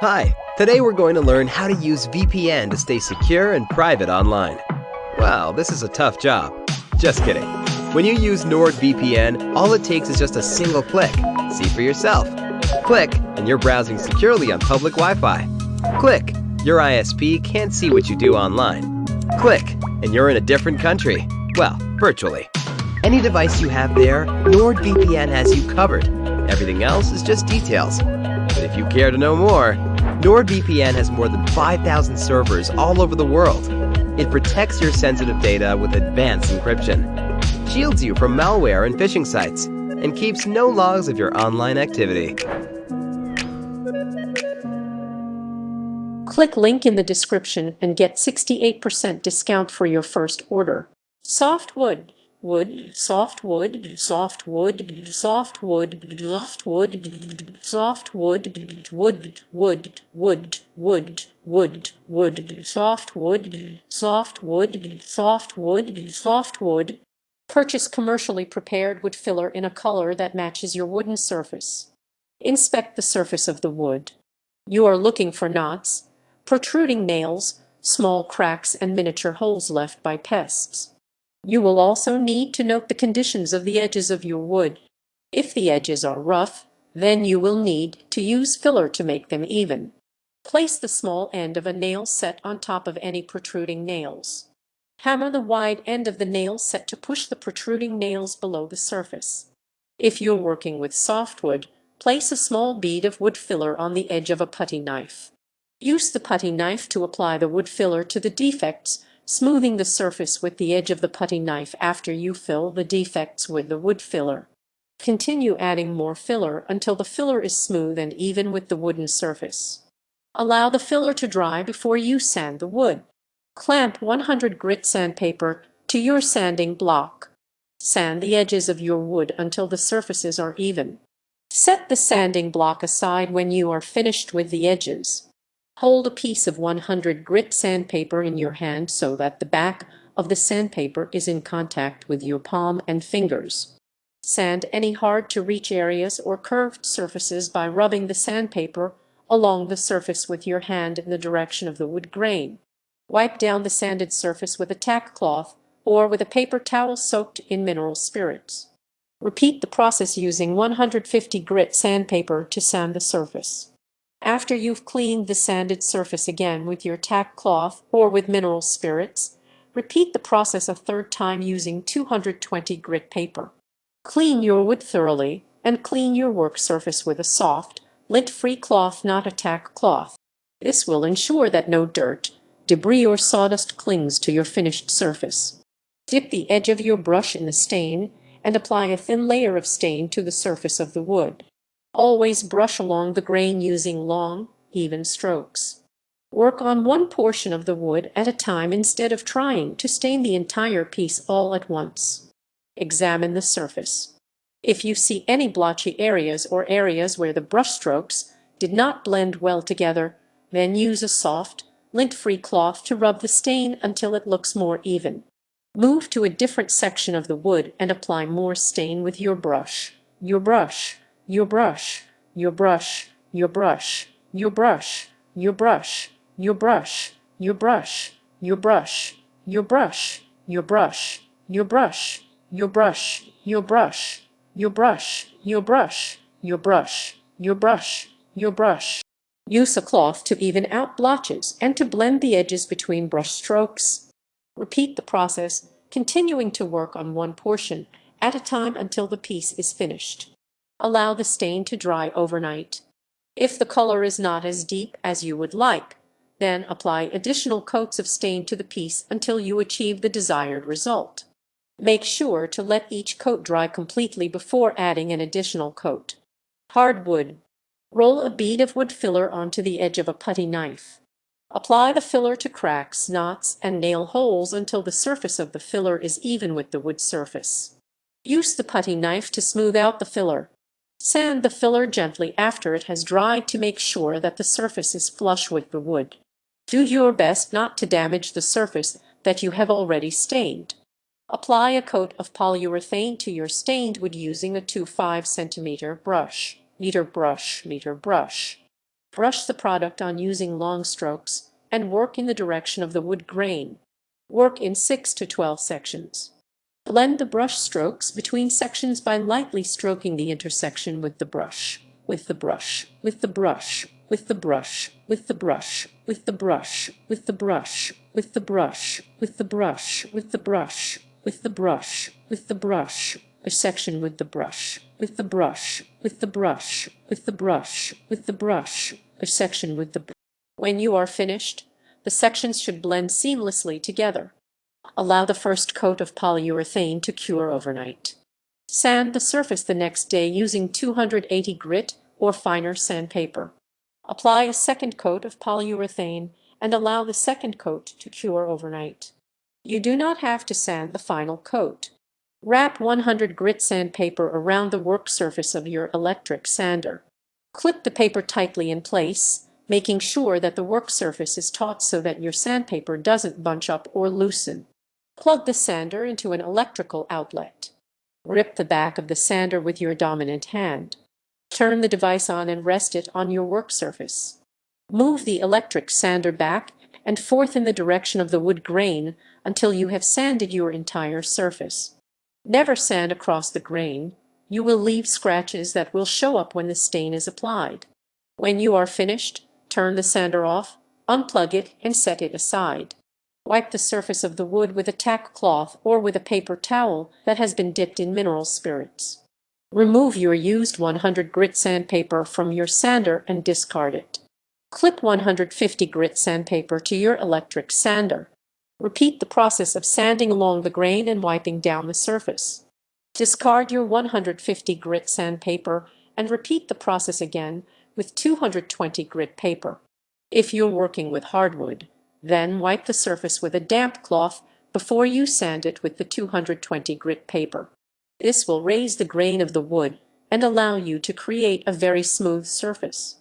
Hi, today we're going to learn how to use VPN to stay secure and private online. Wow, this is a tough job. Just kidding. When you use NordVPN, all it takes is just a single click. See for yourself. Click, and you're browsing securely on public Wi-Fi. Click, your ISP can't see what you do online. Click, and you're in a different country. Well, virtually. Any device you have there, NordVPN has you covered. Everything else is just details. But if you care to know more, NordVPN has more than 5,000 servers all over the world. It protects your sensitive data with advanced encryption, shields you from malware and phishing sites, and keeps no logs of your online activity. Click link in the description and get 68% discount for your first order. Softwood, wood, softwood, softwood, softwood, softwood, softwood, wood, wood, wood, wood, wood, wood, softwood, softwood, softwood, softwood. Purchase commercially prepared wood filler in a color that matches your wooden surface. Inspect the surface of the wood. You are looking for knots, protruding nails, small cracks, and miniature holes left by pests. You will also need to note the conditions of the edges of your wood. If the edges are rough, then you will need to use filler to make them even. Place the small end of a nail set on top of any protruding nails. Hammer the wide end of the nail set to push the protruding nails below the surface. If you're working with softwood, place a small bead of wood filler on the edge of a putty knife. Use the putty knife to apply the wood filler to the defects, smoothing the surface with the edge of the putty knife after you fill the defects with the wood filler. Continue adding more filler until the filler is smooth and even with the wooden surface. Allow the filler to dry before you sand the wood. Clamp 100 grit sandpaper to your sanding block. Sand the edges of your wood until the surfaces are even. Set the sanding block aside when you are finished with the edges. Hold a piece of 100 grit sandpaper in your hand so that the back of the sandpaper is in contact with your palm and fingers. Sand any hard-to-reach areas or curved surfaces by rubbing the sandpaper along the surface with your hand in the direction of the wood grain. Wipe down the sanded surface with a tack cloth or with a paper towel soaked in mineral spirits. Repeat the process using 150 grit sandpaper to sand the surface. After you've cleaned the sanded surface again with your tack cloth or with mineral spirits, repeat the process a third time using 220 grit paper. Clean your wood thoroughly and clean your work surface with a soft, lint-free cloth, not a tack cloth. This will ensure that no dirt, debris, or sawdust clings to your finished surface. Dip the edge of your brush in the stain and apply a thin layer of stain to the surface of the wood. Always brush along the grain using long, even strokes. Work on one portion of the wood at a time instead of trying to stain the entire piece all at once. Examine the surface. If you see any blotchy areas or areas where the brush strokes did not blend well together, then use a soft, lint-free cloth to rub the stain until it looks more even. Move to a different section of the wood and apply more stain with your brush. Your brush, your brush, your brush, your brush, your brush, your brush, your brush, your brush, your brush, your brush, your brush, your brush, your brush, your brush, your brush, your brush, your brush, your brush, your brush. Use a cloth to even out blotches and to blend the edges between brush strokes. Repeat the process, continuing to work on one portion at a time until the piece is finished. Allow the stain to dry overnight. If the color is not as deep as you would like, then apply additional coats of stain to the piece until you achieve the desired result. Make sure to let each coat dry completely before adding an additional coat. Hardwood. Roll a bead of wood filler onto the edge of a putty knife. Apply the filler to cracks, knots, and nail holes until the surface of the filler is even with the wood surface. Use the putty knife to smooth out the filler. Sand the filler gently after it has dried to make sure that the surface is flush with the wood. Do your best not to damage the surface that you have already stained. Apply a coat of polyurethane to your stained wood using a 2 5 cm brush. Meter brush. Brush the product on using long strokes and work in the direction of the wood grain. Work in 6 to 12 sections. Blend the brush strokes between sections by lightly stroking the intersection with the brush, with the brush, with the brush, with the brush, with the brush, with the brush, with the brush, with the brush, with the brush, with the brush, with the brush, with the brush, a section with the brush, with the brush, with the brush, with the brush, with the brush, a section with the brush. When you are finished, the sections should blend seamlessly together. Allow the first coat of polyurethane to cure overnight. Sand the surface the next day using 280 grit or finer sandpaper. Apply a second coat of polyurethane and allow the second coat to cure overnight. You do not have to sand the final coat. Wrap 100 grit sandpaper around the work surface of your electric sander. Clip the paper tightly in place, making sure that the work surface is taut so that your sandpaper doesn't bunch up or loosen. Plug the sander into an electrical outlet. Grip the back of the sander with your dominant hand. Turn the device on and rest it on your work surface. Move the electric sander back and forth in the direction of the wood grain until you have sanded your entire surface. Never sand across the grain. You will leave scratches that will show up when the stain is applied. When you are finished, turn the sander off, unplug it, and set it aside. Wipe the surface of the wood with a tack cloth or with a paper towel that has been dipped in mineral spirits. Remove your used 100 grit sandpaper from your sander and discard it. Clip 150 grit sandpaper to your electric sander. Repeat the process of sanding along the grain and wiping down the surface. Discard your 150 grit sandpaper and repeat the process again with 220 grit paper. If you're working with hardwood, then wipe the surface with a damp cloth before you sand it with the 220 grit paper. This will raise the grain of the wood and allow you to create a very smooth surface.